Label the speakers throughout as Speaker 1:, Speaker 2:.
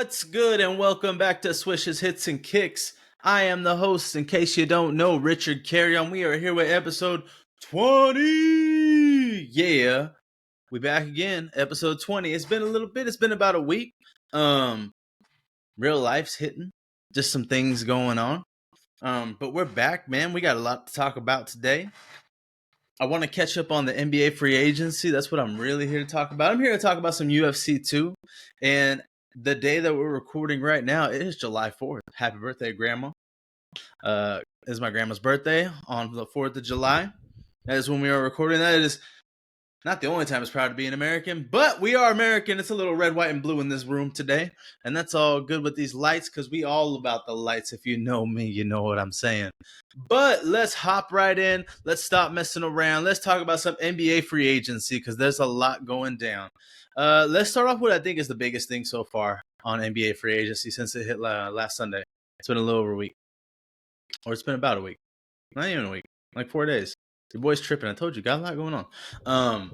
Speaker 1: What's good, and welcome back to Swish's Hits and Kicks. I am the host, in case you don't know, Richard Carrion. We are here with episode 20. Yeah, we back again, episode 20. It's been a little bit. It's been about a week. Real life's hitting. Just some things going on. But we're back, man. We got a lot to talk about today. I want to catch up on the NBA free agency. That's what I'm really here to talk about. I'm here to talk about some UFC too. And the day that we're recording right now, it is July 4th. Happy birthday, Grandma. It's my grandma's birthday on the 4th of July. That is when we are recording. That is not the only time it's proud to be an American, but we are American. It's a little red, white, and blue in this room today. And that's all good with these lights because we all about the lights. If you know me, you know what I'm saying. But let's hop right in. Let's stop messing around. Let's talk about some NBA free agency because there's a lot going down. Let's start off with what I think is the biggest thing so far on NBA free agency since it hit last Sunday. It's been a little over a week. Or it's been about a week. Not even a week. Like 4 days. Your boy's tripping. I told you, got a lot going on.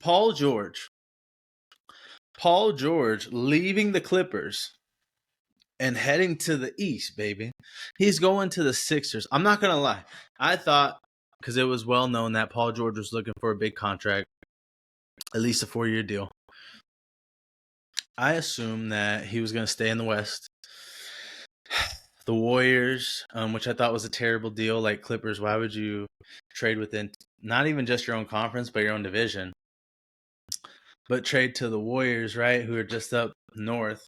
Speaker 1: Paul George leaving the Clippers and heading to the East, baby. He's going to the Sixers. I'm not going to lie. I thought, because it was well known that Paul George was looking for a big contract, at least a 4-year deal. I assumed that he was going to stay in the West. The Warriors, which I thought was a terrible deal, like Clippers, why would you trade within not even just your own conference, but your own division? But trade to the Warriors, right, who are just up north,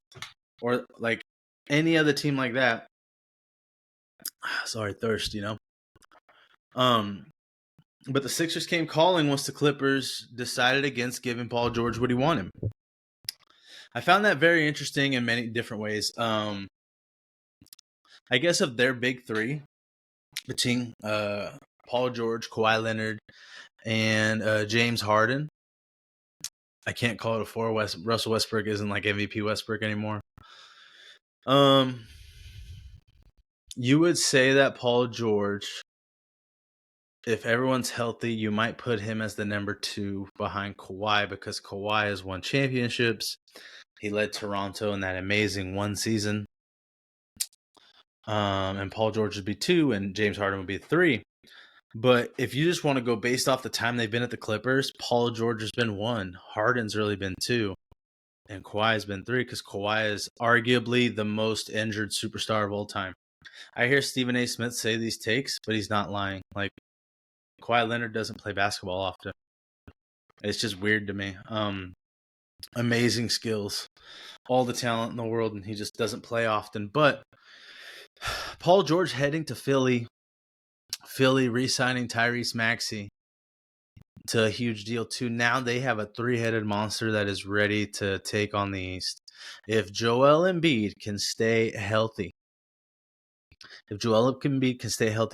Speaker 1: or like any other team like that. Sorry, thirst, you know. But the Sixers came calling once the Clippers decided against giving Paul George what he wanted. I found that very interesting in many different ways. I guess of their big three, between Paul George, Kawhi Leonard, and James Harden. I can't call it a four. Russell Westbrook isn't like MVP Westbrook anymore. You would say that Paul George, if everyone's healthy, you might put him as the number 2 behind Kawhi because Kawhi has won championships. He led Toronto in that amazing one season. And Paul George would be 2 and James Harden would be 3. But if you just want to go based off the time they've been at the Clippers, Paul George has been 1. Harden's really been 2. And Kawhi has been 3 because Kawhi is arguably the most injured superstar of all time. I hear Stephen A. Smith say these takes, but he's not lying. Like, Kawhi Leonard doesn't play basketball often. It's just weird to me. Amazing skills. All the talent in the world, and he just doesn't play often. But Paul George heading to Philly re-signing Tyrese Maxey to a huge deal too. Now they have a 3-headed monster that is ready to take on the East. If Joel Embiid can stay healthy,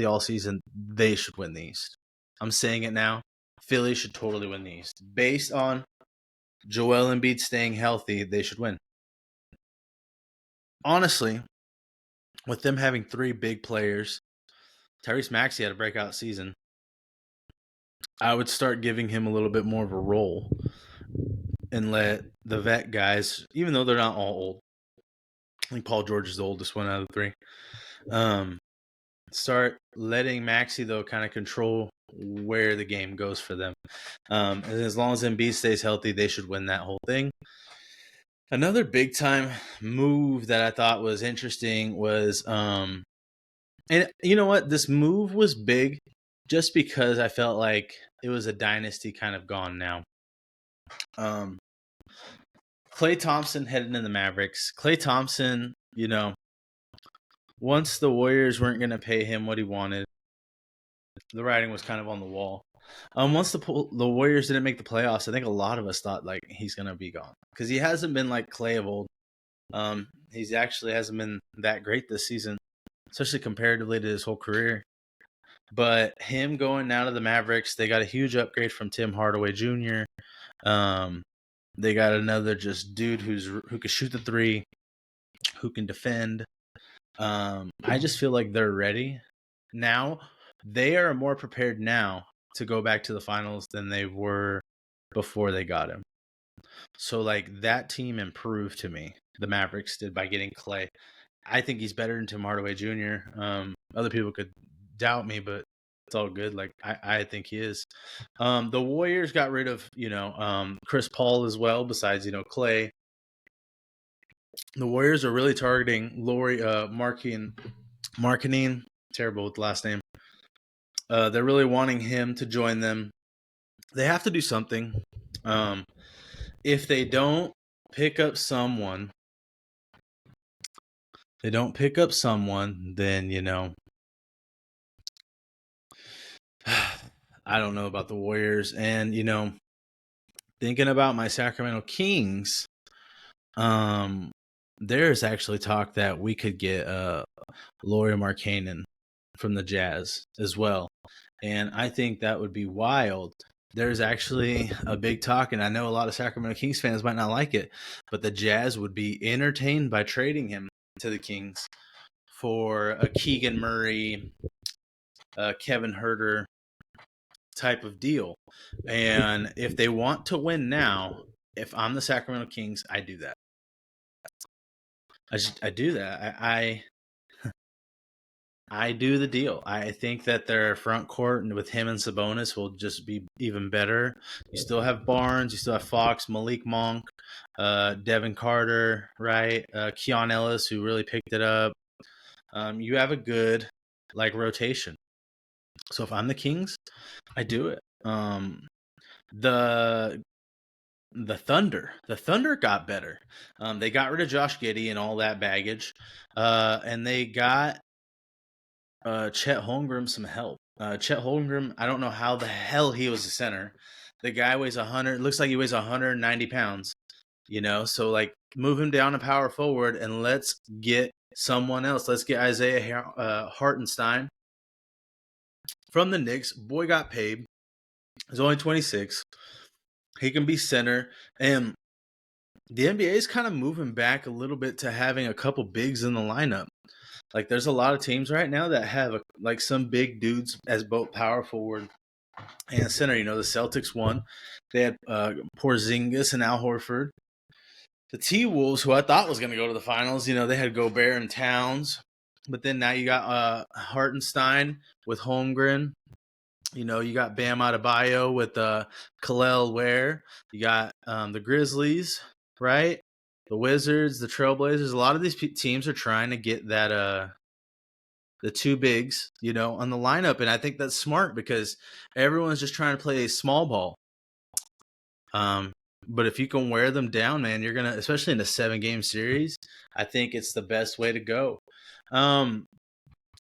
Speaker 1: all season, they should win the East. I'm saying it now. Philly should totally win the East. Based on Joel Embiid staying healthy, they should win. Honestly, with them having 3 big players, Tyrese Maxey had a breakout season. I would start giving him a little bit more of a role and let the vet guys, even though they're not all old, I think Paul George is the oldest one out of the 3, start letting Maxey, though, kind of control where the game goes for them. And as long as Embiid stays healthy, they should win that whole thing. Another big-time move that I thought was interesting was, and you know what? This move was big just because I felt like it was a dynasty kind of gone now. Klay Thompson headed in the Mavericks. Klay Thompson, you know, once the Warriors weren't going to pay him what he wanted, the writing was kind of on the wall. Once the Warriors didn't make the playoffs, I think a lot of us thought like he's going to be gone because he hasn't been like Klay of old. He's actually hasn't been that great this season, especially comparatively to his whole career. But him going now to the Mavericks, they got a huge upgrade from Tim Hardaway Jr. They got another just dude who can shoot the 3, who can defend. I just feel like they're ready now. They are more prepared now to go back to the finals than they were before they got him. So like that team improved to me. The Mavericks did by getting Clay. I think he's better than Tim Hardaway Jr. Other people could doubt me, but it's all good. Like I think he is. The Warriors got rid of Chris Paul as well. Besides Clay, the Warriors are really targeting Laurie Marketing. Terrible with the last name. They're really wanting him to join them. They have to do something. If they don't pick up someone, then I don't know about the Warriors. And thinking about my Sacramento Kings, there's actually talk that we could get Lauri Markkanen from the Jazz as well. And I think that would be wild. There's actually a big talk, and I know a lot of Sacramento Kings fans might not like it, but the Jazz would be entertained by trading him to the Kings for a Keegan Murray, Kevin Herter type of deal. And if they want to win now, if I'm the Sacramento Kings, I do that. I do that. I do the deal. I think that their front court with him and Sabonis will just be even better. You still have Barnes, you still have Fox, Malik Monk, Devin Carter, right? Keon Ellis, who really picked it up. You have a good rotation. So if I'm the Kings, I do it. The Thunder got better. They got rid of Josh Giddey and all that baggage, and they got Chet Holmgren some help. Chet Holmgren, I don't know how the hell he was a center. The guy weighs 100. Looks like he weighs 190 pounds. So like move him down to power forward and let's get someone else. Let's get Isaiah Hartenstein from the Knicks. Boy got paid. He's only 26. He can be center. And the NBA is kind of moving back a little bit to having a couple bigs in the lineup. Like there's a lot of teams right now that have some big dudes as both power forward and center. The Celtics won. They had Porzingis and Al Horford. The T-Wolves, who I thought was going to go to the finals, they had Gobert and Towns. But then now you got Hartenstein with Holmgren. You got Bam Adebayo with Khalil Ware. You got the Grizzlies, right? The Wizards, the Trailblazers. A lot of these teams are trying to get that the two bigs, on the lineup. And I think that's smart because everyone's just trying to play a small ball. But if you can wear them down, man, you're going to, especially in a 7-game series, I think it's the best way to go.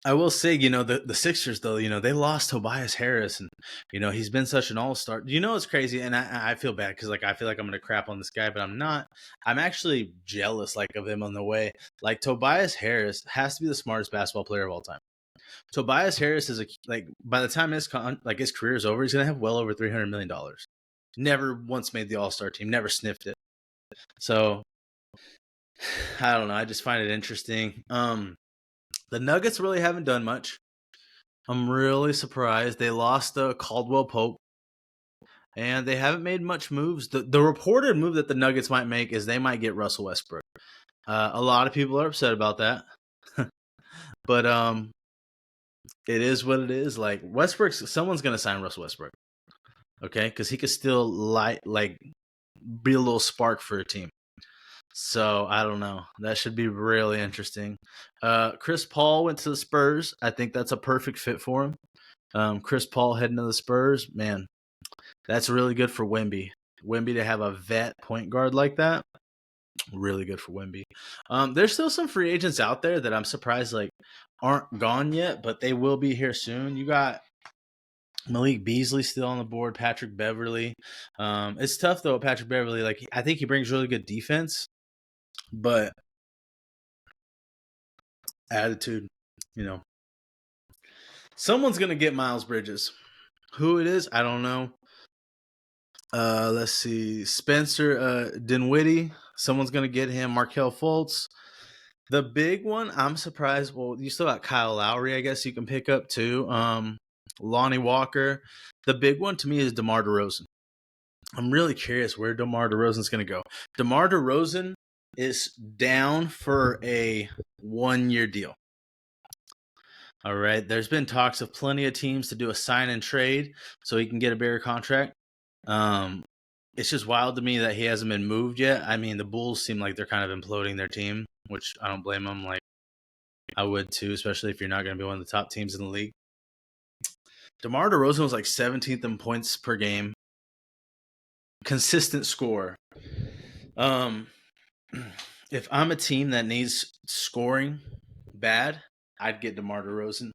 Speaker 1: I will say, the Sixers, though, they lost Tobias Harris, and, he's been such an all-star. It's crazy, and I feel bad because, I feel like I'm going to crap on this guy, but I'm not. I'm actually jealous, of him on the way. Tobias Harris has to be the smartest basketball player of all time. Tobias Harris is, by the time his career is over, he's going to have well over $300 million. Never once made the all-star team, never sniffed it. So, I don't know. I just find it interesting. The Nuggets really haven't done much. I'm really surprised. They lost Caldwell Pope, and they haven't made much moves. The reported move that the Nuggets might make is they might get Russell Westbrook. A lot of people are upset about that. But it is what it is. Westbrook, someone's going to sign Russell Westbrook. Okay? Because he could still be a little spark for a team. So, I don't know. That should be really interesting. Chris Paul went to the Spurs. I think that's a perfect fit for him. Chris Paul heading to the Spurs, man, that's really good for Wemby. Wemby to have a vet point guard like that, really good for Wemby. There's still some free agents out there that I'm surprised aren't gone yet, but they will be here soon. You got Malik Beasley still on the board, Patrick Beverley. It's tough, though, Patrick Beverley. I think he brings really good defense. But attitude, someone's going to get Miles Bridges. Who it is, I don't know. Let's see. Spencer Dinwiddie. Someone's going to get him. Markelle Fultz. The big one, I'm surprised. Well, you still got Kyle Lowry, I guess you can pick up too. Lonnie Walker. The big one to me is DeMar DeRozan. I'm really curious where DeMar DeRozan's going to go. DeMar DeRozan is down for a 1-year deal. All right. There's been talks of plenty of teams to do a sign and trade so he can get a bigger contract. It's just wild to me that he hasn't been moved yet. I mean, the Bulls seem like they're kind of imploding their team, which I don't blame them. Like, I would too, especially if you're not going to be one of the top teams in the league. DeMar DeRozan was like 17th in points per game. Consistent score. If I'm a team that needs scoring bad, I'd get DeMar DeRozan.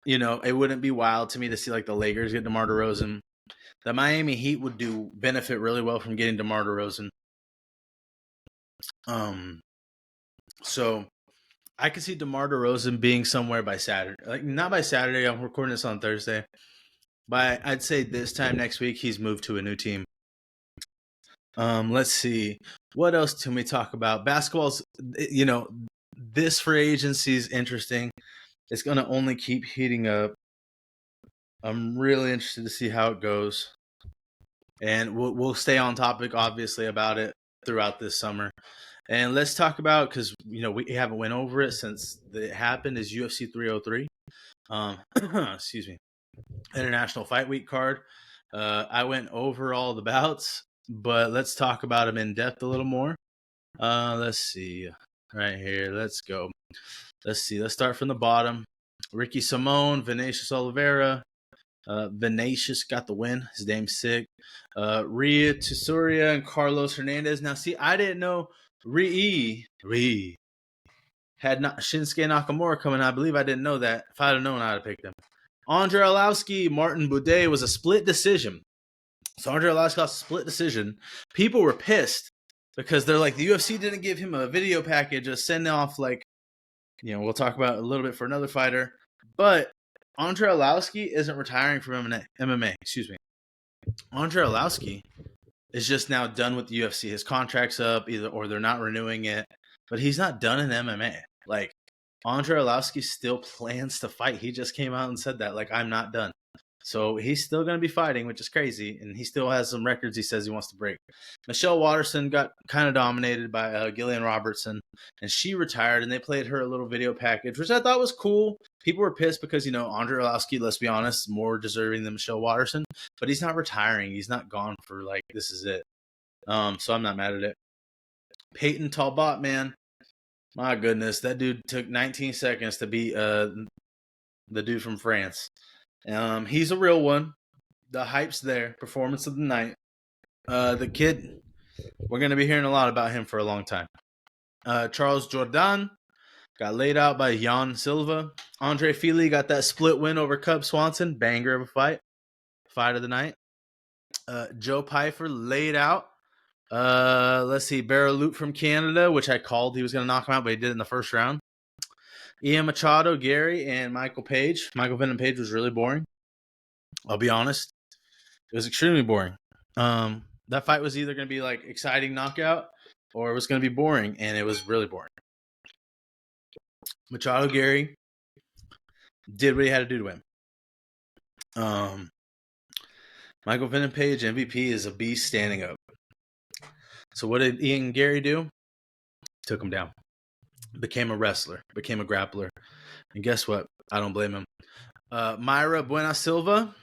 Speaker 1: It wouldn't be wild to me to see like the Lakers get DeMar DeRozan. The Miami Heat would benefit really well from getting DeMar DeRozan. So I could see DeMar DeRozan being somewhere by Saturday. Like, not by Saturday. I'm recording this on Thursday. But I'd say this time next week he's moved to a new team. Let's see. What else can we talk about? Basketball's, this free agency is interesting. It's going to only keep heating up. I'm really interested to see how it goes. And we'll stay on topic, obviously, about it throughout this summer. And let's talk about, because, we haven't went over it since it happened, is UFC 303. Excuse me. International Fight Week card. I went over all the bouts, but let's talk about them in depth a little more. Let's see. Right here. Let's go. Let's see. Let's start from the bottom. Ricky Simone, Vinicius Oliveira. Vinicius got the win. His name's sick. Rhea Tsuruya and Carlos Hernandez. Now, see, I didn't know Rhea had Shinsuke Nakamura coming. I believe I didn't know that. If I'd have known, I'd have picked him. Andre Arlovski, Martin Buday was a split decision. So Andre Arlovski got a split decision. People were pissed because they're like, the UFC didn't give him a video package, a send off, we'll talk about it a little bit for another fighter. But Andre Arlovski isn't retiring from MMA. Excuse me. Andre Arlovski is just now done with the UFC. His contract's up, or they're not renewing it. But he's not done in MMA. Like, Andre Arlovski still plans to fight. He just came out and said that, I'm not done. So he's still going to be fighting, which is crazy. And he still has some records he says he wants to break. Michelle Watterson got kind of dominated by Gillian Robertson. And she retired, and they played her a little video package, which I thought was cool. People were pissed because, Andre Arlovski, let's be honest, more deserving than Michelle Watterson. But he's not retiring. He's not gone for, this is it. So I'm not mad at it. Peyton Talbot, man. My goodness, that dude took 19 seconds to beat the dude from France. He's a real one. The hype's there. Performance of the night. The kid, we're going to be hearing a lot about him for a long time. Charles Jourdain got laid out by Jan Silva. Andre Fili got that split win over Cub Swanson. Banger of a fight. Fight of the night. Joe Pyfer laid out. Let's see, Barreloot from Canada, which I called he was going to knock him out, but he did it in the first round. Ian Machado, Gary, and Michael Page. Michael Venom Page was really boring. I'll be honest. It was extremely boring. That fight was either going to be exciting knockout or it was going to be boring, and it was really boring. Machado, Gary did what he had to do to win. Michael Venom Page, MVP, is a beast standing up. So what did Ian and Gary do? Took him down. Became a wrestler. Became a grappler. And guess what? I don't blame him. Mayra Buena Silva.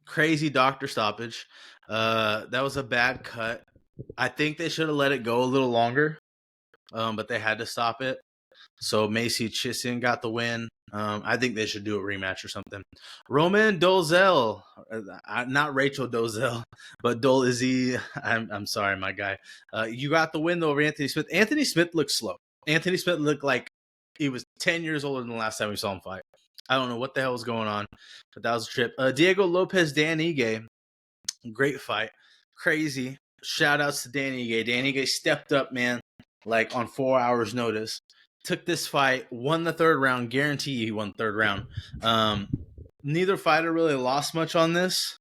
Speaker 1: Crazy doctor stoppage. That was a bad cut. I think they should have let it go a little longer. But they had to stop it. So Macy Chisin got the win. I think they should do a rematch or something. Roman Dolezal, not Rachel Dolezal, but Dolezal. I'm sorry, my guy. You got the win though over Anthony Smith. Anthony Smith looked slow. Anthony Smith looked like he was 10 years older than the last time we saw him fight. I don't know what the hell was going on, but that was a trip. Diego Lopez, Dan Ige, great fight, crazy. Shout outs to Dan Ige. Dan Ige stepped up, man, on 4 hours' notice. Took this fight, won the third round. Guarantee he won the third round. Neither fighter really lost much on this,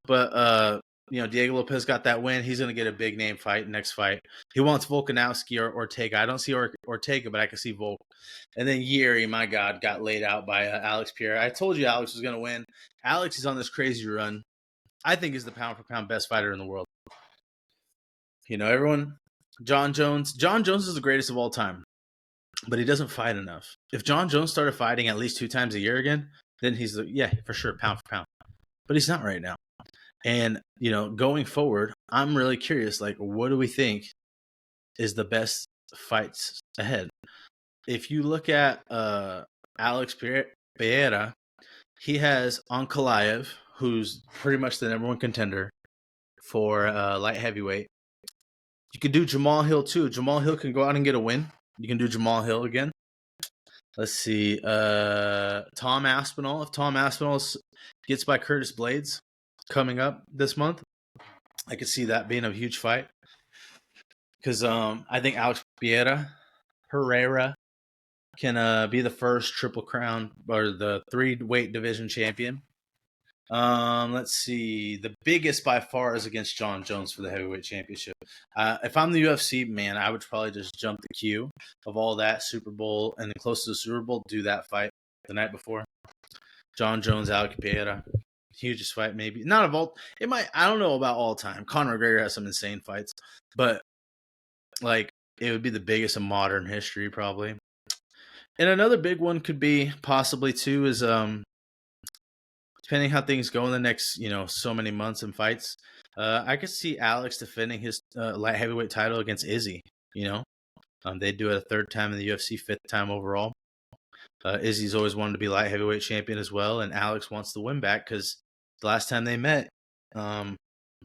Speaker 1: but Diego Lopez got that win. He's going to get a big name fight next fight. He wants Volkanovski or Ortega. I don't see Ortega, but I can see Volk. And then Yuri, my God, got laid out by Alex Pereira. I told you Alex was going to win. Alex is on this crazy run. I think is the pound for pound best fighter in the world. You know, everyone, John Jones is the greatest of all time, but he doesn't fight enough. If John Jones started fighting at least 2 times a year again, then he's for sure pound for pound. But he's not right now. And, you know, going forward, I'm really curious, like, what do we think is the best fights ahead? If you look at Alex Pereira, he has Ankalaev, who's pretty much the number one contender for light heavyweight. You could do Jamal Hill too. Jamal Hill can go out and get a win. You can do Jamal Hill again. Let's see. Tom Aspinall. If Tom Aspinall gets by Curtis Blades coming up this month, I could see that being a huge fight. Because I think Alex Pereira can be the first Triple Crown or the 3-weight division champion. Let's see. The biggest by far is against John Jones for the heavyweight championship. If I'm the UFC, man, I would probably just jump the queue of all that Super Bowl and then close to the Super Bowl, do that fight the night before. John Jones, Alex Pereira. Hugest fight, maybe. Not of all. It might. I don't know about all time. Conor McGregor has some insane fights, but like it would be the biggest in modern history, probably. And another big one could be possibly too is depending how things go in the next, so many months and fights, I could see Alex defending his light heavyweight title against Izzy. They do it a 3rd time in the UFC, 5th time overall. Izzy's always wanted to be light heavyweight champion as well, and Alex wants the win back because the last time they met,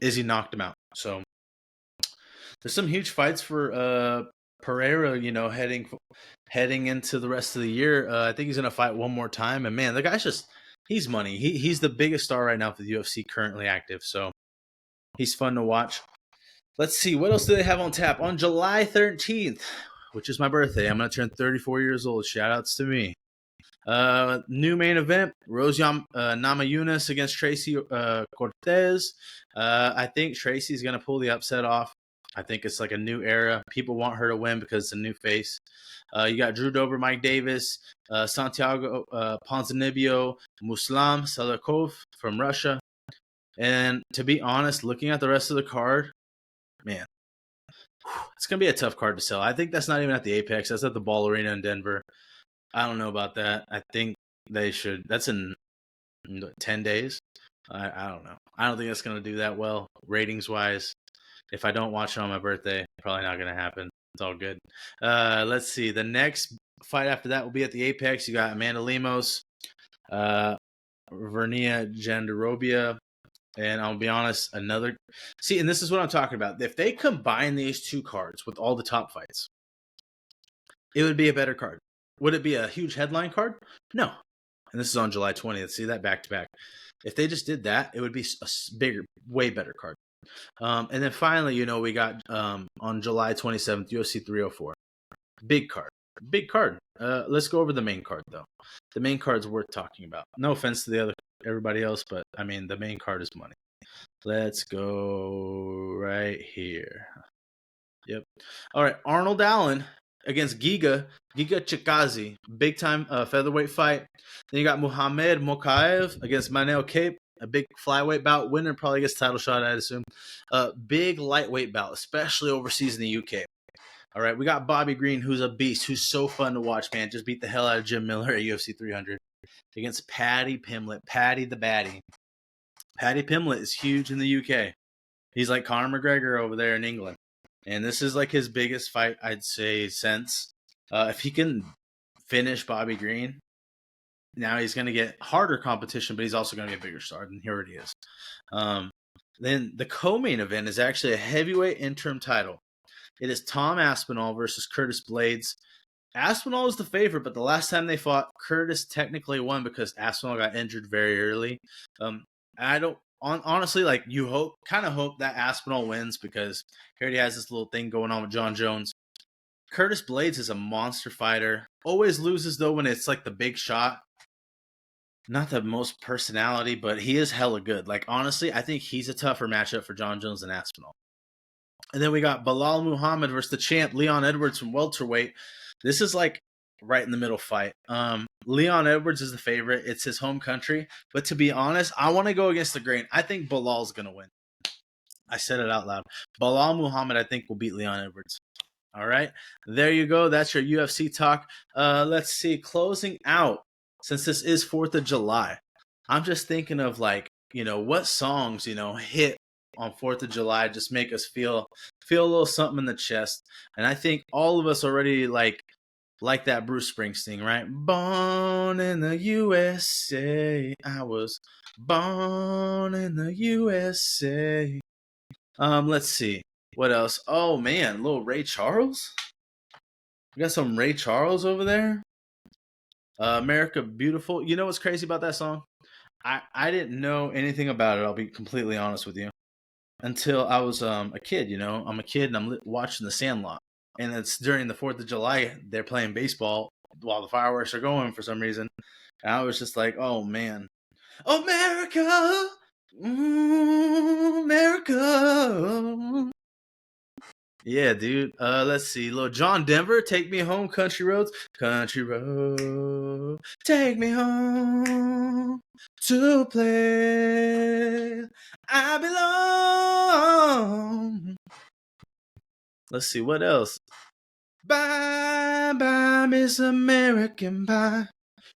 Speaker 1: Izzy knocked him out. So there's some huge fights for Pereira, heading into the rest of the year. I think he's going to fight one more time, and man, the guy's he's money. He's the biggest star right now for the UFC currently active, so he's fun to watch. Let's see, what else do they have on tap? On July 13th, which is my birthday, I'm going to turn 34 years old. Shout-outs to me. New main event, Rose Namajunas against Tracy Cortez. I think Tracy's going to pull the upset off. I think it's like a new era. People want her to win because it's a new face. You got Drew Dober, Mike Davis, Santiago Ponzinibbio, Muslim Salikov from Russia. And to be honest, looking at the rest of the card, man, it's going to be a tough card to sell. I think that's not even at the Apex. That's at the Ball Arena in Denver. I don't know about that. I think they should. That's in 10 days. I don't know. I don't think that's going to do that well ratings-wise. If I don't watch it on my birthday, probably not going to happen. It's all good. Let's see. The next fight after that will be at the Apex. You got Amanda Lemos, Vernia Jandiroba, and I'll be honest, and this is what I'm talking about. If they combine these two cards with all the top fights, it would be a better card. Would it be a huge headline card? No. And this is on July 20th. See that back to back. If they just did that, it would be a bigger, way better card. And then finally, we got on July 27th, UFC 304. Big card. Let's go over the main card, though. The main card's worth talking about. No offense to everybody else, but, I mean, the main card is money. Let's go right here. Yep. All right, Arnold Allen against Giga Chikazi. Big-time featherweight fight. Then you got Muhammad Mokaev against Manel Kape. A big flyweight bout. Winner probably gets title shot, I'd assume. Big lightweight bout, especially overseas in the UK. All right, we got Bobby Green, who's a beast, who's so fun to watch, man. Just beat the hell out of Jim Miller at UFC 300 against Paddy Pimblett. Paddy the Baddie. Paddy Pimblett is huge in the UK. He's like Conor McGregor over there in England. And this is like his biggest fight, I'd say, since. If he can finish Bobby Green, now he's going to get harder competition, but he's also going to be a bigger star, and here it is. Then the co-main event is actually a heavyweight interim title. It is Tom Aspinall versus Curtis Blades. Aspinall is the favorite, but the last time they fought, Curtis technically won because Aspinall got injured very early. Honestly, like you kind of hope that Aspinall wins because he already has this little thing going on with John Jones. Curtis Blades is a monster fighter. Always loses though when it's like the big shot. Not the most personality, but he is hella good. Like, honestly, I think he's a tougher matchup for John Jones than Aspinall. And then we got Bilal Muhammad versus the champ, Leon Edwards from welterweight. This is like right in the middle fight. Leon Edwards is the favorite. It's his home country. But to be honest, I want to go against the grain. I think Bilal's going to win. I said it out loud. Bilal Muhammad, I think, will beat Leon Edwards. All right. There you go. That's your UFC talk. Let's see. Closing out, since this is 4th of July, I'm just thinking of what songs, hit on 4th of July, just make us feel a little something in the chest. And I think all of us already like that Bruce Springsteen, right? Born in the USA. I was born in the USA. Let's see. What else? Oh man, little Ray Charles. We got some Ray Charles over there. America Beautiful. You know what's crazy about that song? I didn't know anything about it. I'll be completely honest with you. Until I was a kid, I'm a kid and I'm watching The Sandlot. And it's during the 4th of July. They're playing baseball while the fireworks are going for some reason. And I was just like, oh man. America! America! Yeah, dude. Let's see. Little John Denver, Take Me Home, Country Roads. Country Road, take me home to a place I belong. Let's see, what else? Bye, bye, Miss American Pie.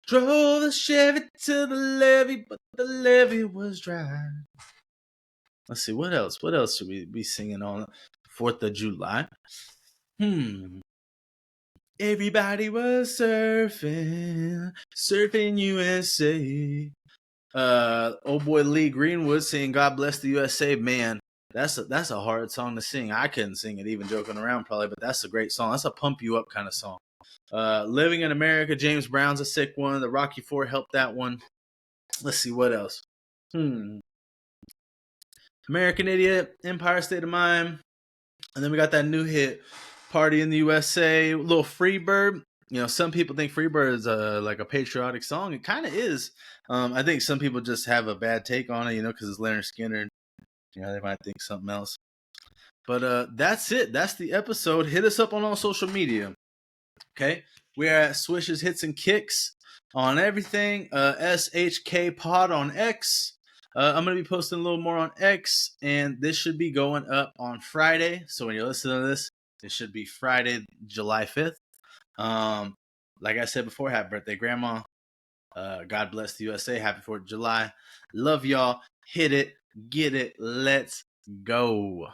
Speaker 1: Drove the Chevy to the levee, but the levee was dry. Let's see, what else? What else should we be singing on 4th of July? Everybody was surfing USA. Old boy Lee Greenwood saying "God Bless the USA." Man, that's a hard song to sing. I couldn't sing it, even joking around probably, but that's a great song. That's a pump you up kind of song. Living in America, James Brown's a sick one. The Rocky Four helped that one. Let's see what else. American Idiot, Empire State of Mind, and then we got that new hit, Party in the USA, little Freebird. Some people think Freebird is like a patriotic song. It kind of is. I think some people just have a bad take on it, because it's Leonard Skinner. They might think something else. But that's it. That's the episode. Hit us up on all social media. Okay? We're at Swish's Hits and Kicks on everything. SHK Pod on X. I'm going to be posting a little more on X, and this should be going up on Friday. So when you're listening to this, it should be Friday, July 5th. Like I said before, happy birthday, Grandma. God bless the USA. Happy 4th of July. Love y'all. Hit it. Get it. Let's go.